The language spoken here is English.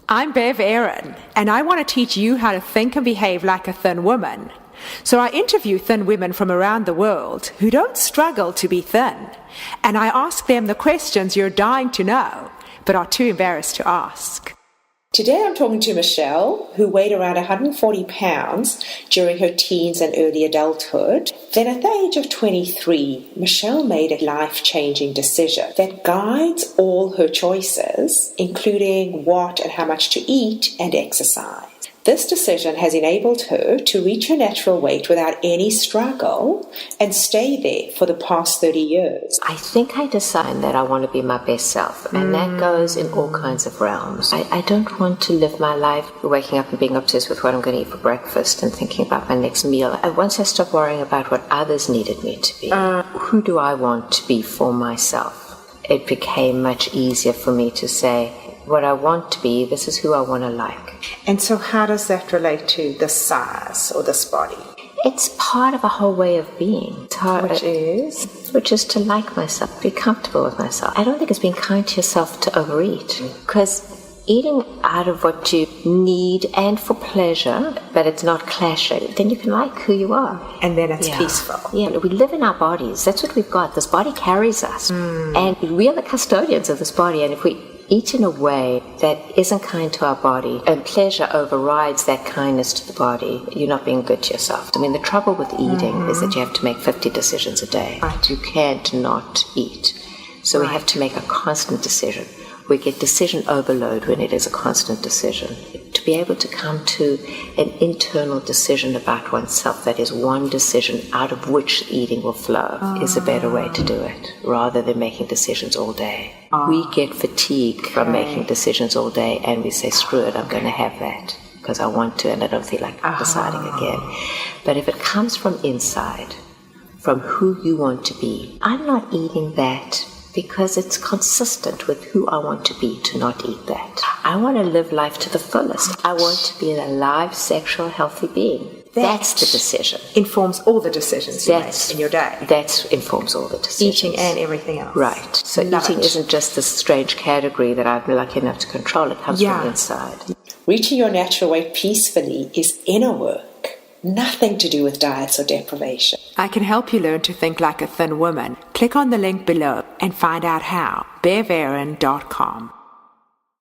I'm Bev Aaron, and I want to teach you how to think and behave like a thin woman. So I interview thin women from around the world who don't struggle to be thin, and I ask them the questions you're dying to know, but are too embarrassed to ask. Today I'm talking to Michelle, who weighed around 140 pounds during her teens and early adulthood. Then at the age of 23, Michelle made a life-changing decision that guides all her choices, including what and how much to eat and exercise. This decision has enabled her to reach her natural weight without any struggle and stay there for the past 30 years. I think I decided that I want to be my best self, and that goes in all kinds of realms. I don't want to live my life waking up and being obsessed with what I'm going to eat for breakfast and thinking about my next meal. Once I stopped worrying about what others needed me to be, who do I want to be for myself? It became much easier for me to say, what I want to be, this is who I want to like. And so how does that relate to the size or this body? It's part of a whole way of being. Which is to like myself, be comfortable with myself. I don't think it's being kind to yourself to overeat. Because eating out of what you need and for pleasure, but it's not clashing, then you can like who you are. And then it's peaceful. Yeah, we live in our bodies. That's what we've got. This body carries us. And we are the custodians of this body. And if we eat in a way that isn't kind to our body, and pleasure overrides that kindness to the body, you're not being good to yourself. I mean, the trouble with eating is that you have to make 50 decisions a day. Right. You can't not eat. So we have to make a constant decision. We get decision overload when it is a constant decision. To be able to come to an internal decision about oneself, that is one decision out of which eating will flow, is a better way to do it, rather than making decisions all day. We get fatigued from making decisions all day, and we say, screw it, I'm going to have that because I want to and I don't feel like deciding again. But if it comes from inside, from who you want to be, I'm not eating that because it's consistent with who I want to be to not eat that. I want to live life to the fullest. I want to be an alive, sexual, healthy being. That's the decision. Informs all the decisions you make in your day. That informs all the decisions. Eating and everything else. Right. So eating isn't just this strange category that I've been lucky enough to control. It comes from inside. Reaching your natural weight peacefully is inner work. Nothing to do with diets or deprivation. I can help you learn to think like a thin woman. Click on the link below and find out how. BevAaron.com